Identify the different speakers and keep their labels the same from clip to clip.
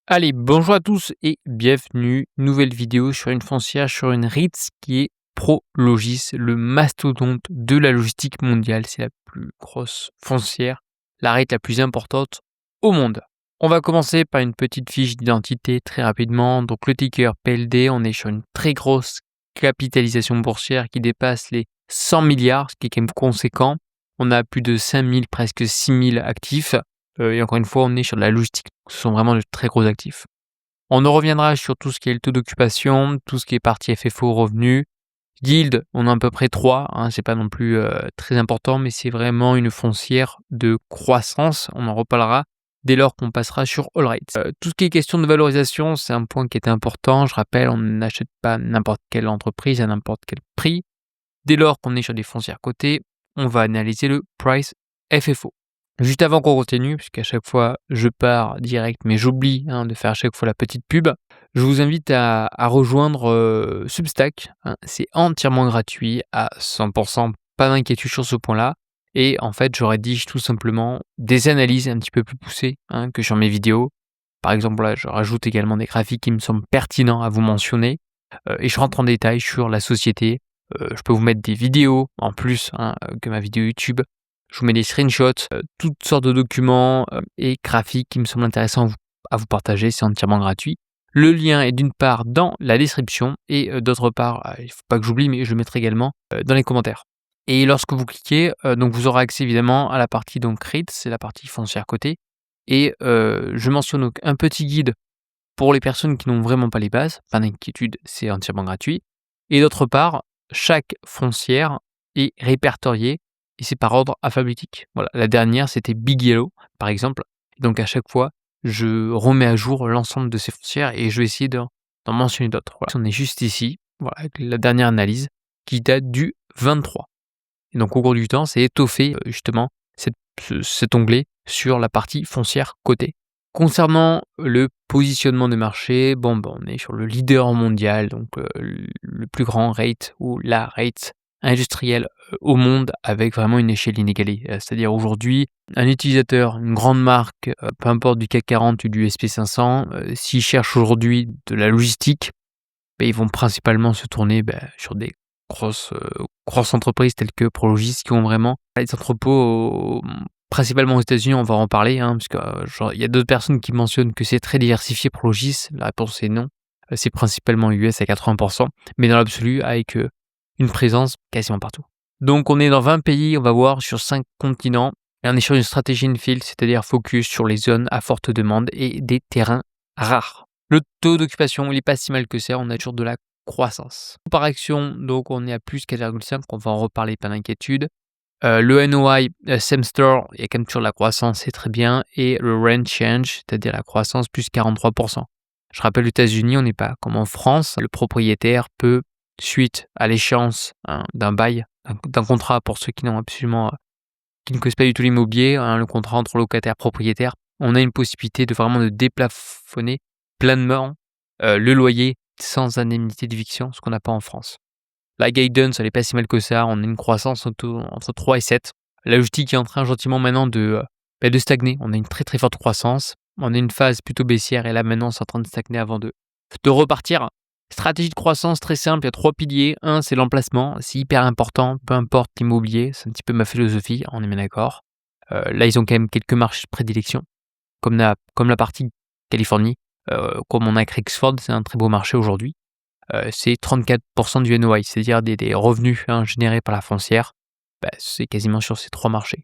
Speaker 1: Allez, bonjour à tous et bienvenue. Nouvelle vidéo sur une foncière, sur une REITs qui est Prologis, le mastodonte de la logistique mondiale. C'est la plus grosse foncière, la REIT la plus importante au monde. On va commencer par une petite fiche d'identité très rapidement. Donc le ticker PLD, on est sur une très grosse capitalisation boursière qui dépasse les 100 milliards, ce qui est quand même conséquent. On a plus de 5000, presque 6000 actifs. Et encore une fois, on est sur de la logistique. Ce sont vraiment de très gros actifs. On en reviendra sur tout ce qui est le taux d'occupation, tout ce qui est partie FFO revenus. Yield, on a à peu près 3, c'est pas non plus très important, mais c'est vraiment une foncière de croissance. On en reparlera dès lors qu'on passera sur All Rates. Tout ce qui est question de valorisation, c'est un point qui est important. Je rappelle, on n'achète pas n'importe quelle entreprise à n'importe quel prix. Dès lors qu'on est sur des foncières cotées, on va analyser le price FFO. Juste avant qu'on continue, puisqu'à chaque fois je pars direct, mais j'oublie de faire à chaque fois la petite pub, je vous invite à rejoindre Substack. C'est entièrement gratuit à 100%, pas d'inquiétude sur ce point-là. Et en fait, je rédige tout simplement des analyses un petit peu plus poussées que sur mes vidéos. Par exemple, là, je rajoute également des graphiques qui me semblent pertinents à vous mentionner. Et je rentre en détail sur la société. Je peux vous mettre des vidéos en plus que ma vidéo YouTube. Je vous mets des screenshots, toutes sortes de documents et graphiques qui me semblent intéressants à vous partager. C'est entièrement gratuit. Le lien est d'une part dans la description et d'autre part, il ne faut pas que j'oublie, mais je le mettrai également dans les commentaires. Et lorsque vous cliquez, donc vous aurez accès évidemment à la partie donc REITs, c'est la partie foncière cotée. Et je mentionne donc un petit guide pour les personnes qui n'ont vraiment pas les bases. Pas d'inquiétude, c'est entièrement gratuit. Et d'autre part, chaque foncière est répertoriée et c'est par ordre alphabétique. Voilà, la dernière, c'était Big Yellow, par exemple. Et donc à chaque fois, je remets à jour l'ensemble de ces foncières et je vais essayer d'en mentionner d'autres. Voilà. On est juste ici, voilà, avec la dernière analyse qui date du 23. Et donc au cours du temps, c'est étoffé justement cet onglet sur la partie foncière cotée. Concernant le positionnement de marché, on est sur le leader mondial, donc le plus grand rate ou la rate industrielle au monde avec vraiment une échelle inégalée. C'est-à-dire aujourd'hui, un utilisateur, une grande marque, peu importe du CAC 40 ou du SP500, s'ils cherchent aujourd'hui de la logistique, ils vont principalement se tourner sur des grosses entreprises telles que Prologis qui ont vraiment des entrepôts principalement aux États-Unis. On va en parler, parce que il y a d'autres personnes qui mentionnent que c'est très diversifié Prologis. La réponse est non. C'est principalement US à 80%, mais dans l'absolu avec une présence quasiment partout. Donc on est dans 20 pays, on va voir, sur 5 continents, et on est sur une stratégie infill, c'est-à-dire focus sur les zones à forte demande et des terrains rares. Le taux d'occupation, il est pas si mal que ça, on a toujours de la croissance. Par action, donc on est à plus 4,5, on va en reparler, pas d'inquiétude. Le NOI, same store, il y a quand même toujours de la croissance, c'est très bien. Et le rent change, c'est-à-dire la croissance, plus 43%. Je rappelle, aux États-Unis, on n'est pas comme en France. Le propriétaire peut, suite à l'échéance d'un bail, d'un contrat pour ceux qui n'ont absolument, qui ne connaissent pas du tout l'immobilier, le contrat entre locataire et propriétaire, on a une possibilité de vraiment de déplafonner pleinement le loyer sans indemnité d'éviction, ce qu'on n'a pas en France. La guidance, elle est pas si mal que ça, on a une croissance entre 3 et 7. La logistique est en train gentiment maintenant de stagner. On a une très très forte croissance, on a une phase plutôt baissière et là maintenant c'est en train de stagner avant de repartir. Stratégie de croissance très simple, il y a 3 piliers. Un, c'est l'emplacement, c'est hyper important, peu importe l'immobilier, c'est un petit peu ma philosophie, on est bien d'accord. Là, ils ont quand même quelques marches de prédilection, comme la partie Californie, comme on a Craigsford, c'est un très beau marché aujourd'hui. C'est 34% du NOI, c'est-à-dire des revenus générés par la foncière. C'est quasiment sur ces 3 marchés.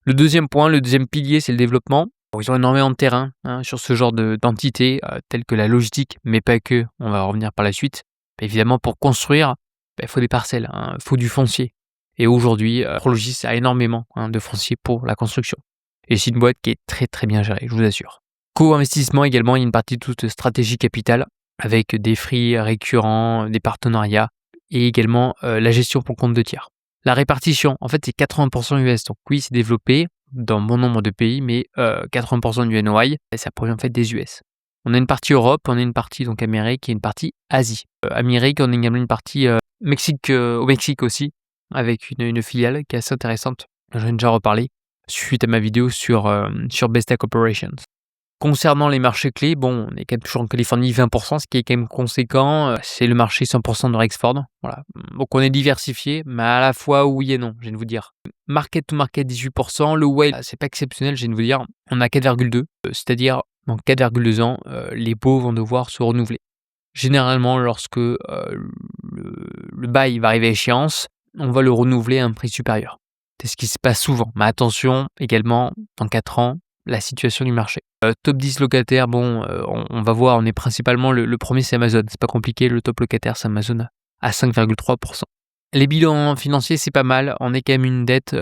Speaker 1: Le deuxième point, le deuxième pilier, c'est le développement. Ils ont énormément de terrain sur ce genre d'entités telles que la logistique, mais pas que, on va revenir par la suite. Évidemment, pour construire, il faut des parcelles, il faut du foncier. Et aujourd'hui, Prologis a énormément de foncier pour la construction. Et c'est une boîte qui est très très bien gérée, je vous assure. Co-investissement également, il y a une partie de toute stratégie capitale avec des free récurrents, des partenariats et également la gestion pour compte de tiers. La répartition, en fait, c'est 80% US. Donc oui, c'est développé dans bon nombre de pays, mais 80% du NOI, ça provient en fait des US. On a une partie Europe, on a une partie donc Amérique et une partie Asie. Amérique, on a également une partie Mexique, au Mexique aussi, avec une filiale qui est assez intéressante. J'en ai déjà reparlé suite à ma vidéo sur Best Tech Operations. Concernant les marchés clés, bon, on est quand même toujours en Californie, 20%, ce qui est quand même conséquent. C'est le marché 100% de Rexford. Voilà. Donc on est diversifié, mais à la fois oui et non, je viens de vous dire. Market to market, 18%. Le whale, c'est pas exceptionnel, je viens de vous dire. On a 4,2, c'est-à-dire dans 4,2 ans, les baux vont devoir se renouveler. Généralement, lorsque le bail va arriver à échéance, on va le renouveler à un prix supérieur. C'est ce qui se passe souvent. Mais attention, également, dans 4 ans, la situation du marché. Top 10 locataires, bon, on va voir, on est principalement, le premier c'est Amazon. C'est pas compliqué, le top locataire c'est Amazon à 5,3%. Les bilans financiers, c'est pas mal. On est quand même une dette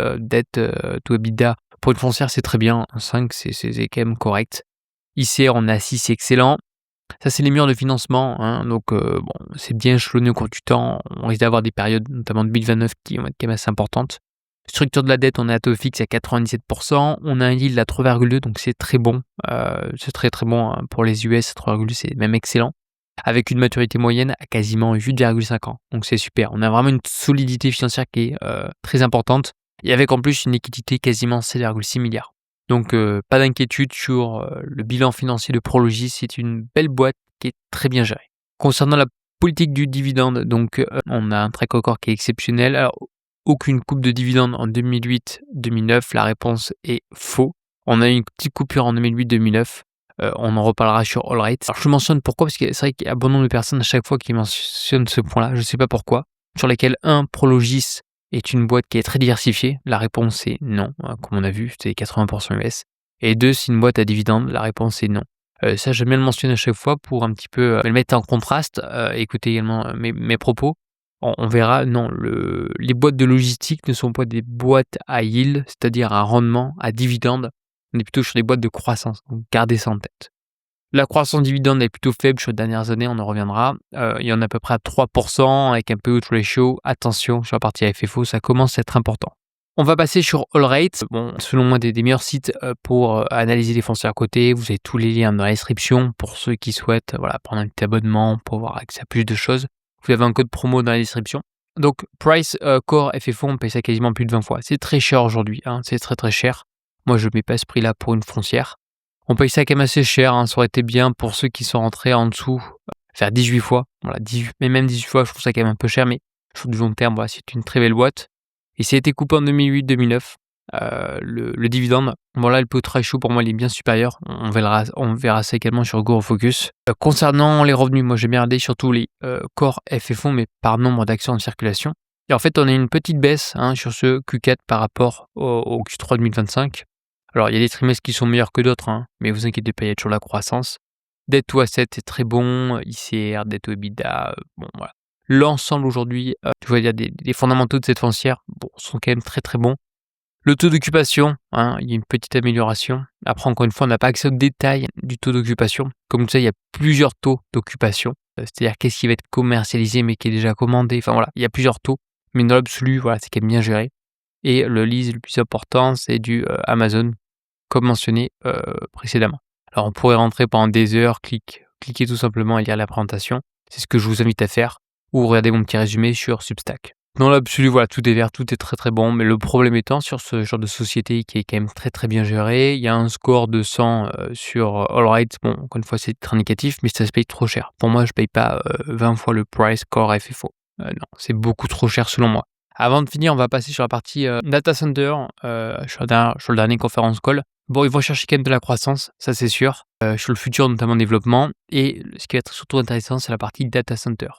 Speaker 1: to EBITDA. Pour une foncière, c'est très bien. 5, c'est quand même correct. ICR, on a 6, c'est excellent. Ça, c'est les murs de financement, hein, donc bon, c'est bien échelonné au cours du temps. On risque d'avoir des périodes, notamment 2029, qui vont être quand même assez importantes. Structure de la dette, on est à taux fixe à 97%. On a un yield à 3,2, donc c'est très bon. C'est très très bon hein, pour les US, 3,2, c'est même excellent. Avec une maturité moyenne à quasiment 8,5 ans. Donc c'est super. On a vraiment une solidité financière qui est très importante. Et avec en plus une liquidité quasiment 7,6 milliards. Donc pas d'inquiétude sur le bilan financier de Prologis, c'est une belle boîte qui est très bien gérée. Concernant la politique du dividende, donc on a un track record qui est exceptionnel. Alors aucune coupe de dividende en 2008-2009, la réponse est faux. On a eu une petite coupure en 2008-2009, on en reparlera sur AllRate. Alors je mentionne pourquoi, parce que c'est vrai qu'il y a bon nombre de personnes à chaque fois qui mentionnent ce point-là, je ne sais pas pourquoi, sur lesquels Prologis est une boîte qui est très diversifiée. La réponse est non, comme on a vu, c'est 80% US. Et 2, c'est une boîte à dividendes, la réponse est non. Ça, j'aime bien le mentionner à chaque fois pour un petit peu le mettre en contraste. Écoutez également mes propos. On verra, non, les boîtes de logistique ne sont pas des boîtes à yield, c'est-à-dire à rendement, à dividende. On est plutôt sur des boîtes de croissance, donc gardez ça en tête. La croissance dividende est plutôt faible sur les dernières années, on en reviendra. Il y en a à peu près à 3% avec un payout ratio. Attention, sur la partie FFO, ça commence à être important. On va passer sur AllRate. Bon, selon moi, des meilleurs sites pour analyser les foncières à côté. Vous avez tous les liens dans la description pour ceux qui souhaitent prendre un petit abonnement pour avoir accès à plus de choses. Vous avez un code promo dans la description. Donc, price core FFO, on paye ça quasiment plus de 20 fois. C'est très cher aujourd'hui, hein, c'est très très cher. Moi, je ne mets pas ce prix-là pour une foncière. On paye ça quand même assez cher, hein. Ça aurait été bien pour ceux qui sont rentrés en dessous, faire 18 fois. Voilà, 18, mais même 18 fois, je trouve ça quand même un peu cher, mais sur du long terme, voilà, c'est une très belle boîte. Et ça a été coupé en 2008-2009, le dividende. Voilà, le payout ratio, pour moi, il est bien supérieur. On verra ça également sur GoFocus. Concernant les revenus, moi, j'ai bien regardé surtout les core FFO, mais par nombre d'actions en circulation. Et en fait, on a une petite baisse sur ce Q4 par rapport au Q3 2025. Alors, il y a des trimestres qui sont meilleurs que d'autres, mais vous inquiétez pas, il y a toujours la croissance. Debt to asset, c'est très bon. ICR, debt to EBITDA, bon, voilà. L'ensemble aujourd'hui, je veux dire, des fondamentaux de cette foncière sont quand même très très bons. Le taux d'occupation, il y a une petite amélioration. Après, encore une fois, on n'a pas accès aux détails du taux d'occupation. Comme vous savez, il y a plusieurs taux d'occupation. C'est-à-dire qu'est-ce qui va être commercialisé mais qui est déjà commandé. Enfin voilà, il y a plusieurs taux. Mais dans l'absolu, voilà, c'est quand même bien géré. Et le lease le plus important, c'est du Amazon, comme mentionné précédemment. Alors on pourrait rentrer pendant des heures, cliquer tout simplement et lire la présentation. C'est ce que je vous invite à faire. Ou regarder mon petit résumé sur Substack. Dans l'absolu, voilà, tout est vert, tout est très très bon. Mais le problème étant sur ce genre de société qui est quand même très très bien géré, il y a un score de 100 sur AllRate. Bon, encore une fois, c'est très négatif, mais ça se paye trop cher. Pour moi, je paye pas 20 fois le price core FFO. Non, c'est beaucoup trop cher selon moi. Avant de finir, on va passer sur la partie data center, sur le dernier conférence call. Bon, ils vont chercher quand même de la croissance, ça c'est sûr, sur le futur notamment développement. Et ce qui va être surtout intéressant, c'est la partie data center.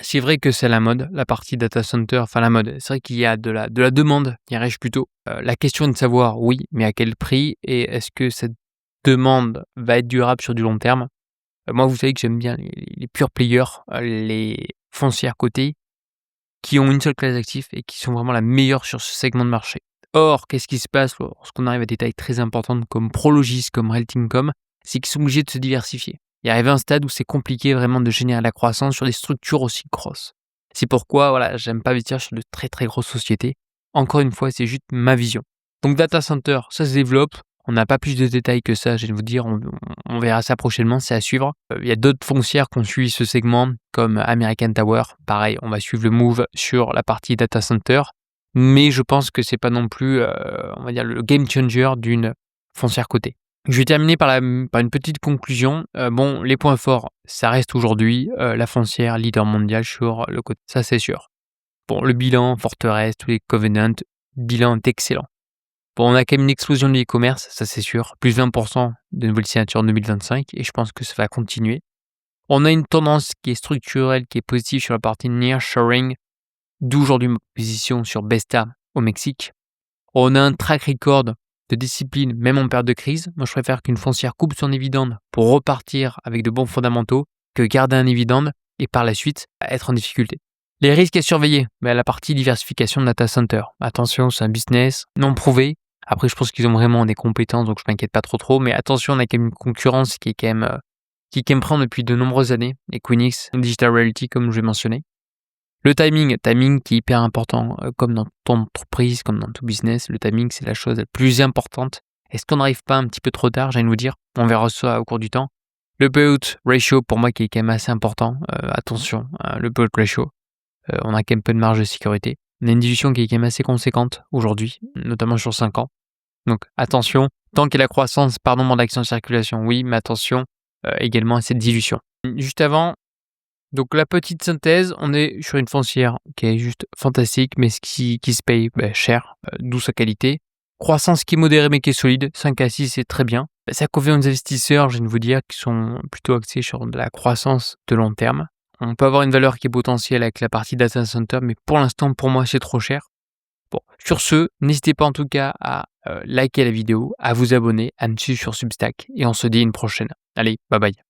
Speaker 1: C'est vrai que c'est la mode, la partie data center, enfin la mode. C'est vrai qu'il y a de la demande, dirais-je plutôt. La question est de savoir, oui, mais à quel prix et est-ce que cette demande va être durable sur du long terme. Moi, vous savez que j'aime bien les pure players, les foncières cotées, qui ont une seule classe d'actifs et qui sont vraiment la meilleure sur ce segment de marché. Or, qu'est-ce qui se passe lorsqu'on arrive à des tailles très importantes comme Prologis, comme Realty Income, c'est qu'ils sont obligés de se diversifier. Il arrive à un stade où c'est compliqué vraiment de générer la croissance sur des structures aussi grosses. C'est pourquoi, j'aime pas investir sur de très très grosses sociétés. Encore une fois, c'est juste ma vision. Donc data center, ça se développe. On n'a pas plus de détails que ça, je vais vous dire, on verra ça prochainement, c'est à suivre. Il y a d'autres foncières qui ont suivi ce segment, comme American Tower. Pareil, on va suivre le move sur la partie data center. Mais je pense que c'est pas non plus, le game changer d'une foncière cotée. Je vais terminer par une petite conclusion. Bon, les points forts, ça reste aujourd'hui, la foncière leader mondial sur le côté ça c'est sûr. Bon, le bilan, forteresse, tous les covenants, bilan est excellent. Bon, on a quand même une explosion de l'e-commerce, ça c'est sûr, plus 20 de nouvelles signatures en 2025 et je pense que ça va continuer. On a une tendance qui est structurelle, qui est positive sur la partie nearshoring, d'où aujourd'hui ma position sur Besta au Mexique. On a un track record de discipline, même en période de crise. Moi, je préfère qu'une foncière coupe son dividende pour repartir avec de bons fondamentaux que garder un dividende et par la suite être en difficulté. Les risques à surveiller, la partie diversification de data center. Attention, c'est un business non prouvé. Après, je pense qu'ils ont vraiment des compétences, donc je m'inquiète pas trop. Mais attention, on a quand même une concurrence qui est quand même prendre depuis de nombreuses années. Equinix, Digital Realty, comme je l'ai mentionné. Le timing qui est hyper important, comme dans ton entreprise, comme dans tout business, le timing, c'est la chose la plus importante. Est-ce qu'on n'arrive pas un petit peu trop tard? J'ai envie de vous dire, on verra ça au cours du temps. Le payout ratio, pour moi, qui est quand même assez important. Attention, le payout ratio, on a quand même peu de marge de sécurité. On a une dilution qui est quand même assez conséquente aujourd'hui, notamment sur 5 ans. Donc attention, tant qu'il y a la croissance par nombre d'actions en circulation, oui, mais attention également à cette dilution. Juste avant, donc la petite synthèse, on est sur une foncière qui est juste fantastique, mais qui se paye cher, d'où sa qualité. Croissance qui est modérée mais qui est solide, 5 à 6 c'est très bien. Ça convient aux investisseurs, je viens de vous dire, qui sont plutôt axés sur de la croissance de long terme. On peut avoir une valeur qui est potentielle avec la partie data center, mais pour l'instant, pour moi, c'est trop cher. Bon, sur ce, n'hésitez pas en tout cas à liker la vidéo, à vous abonner, à me suivre sur Substack, et on se dit à une prochaine. Allez, bye bye.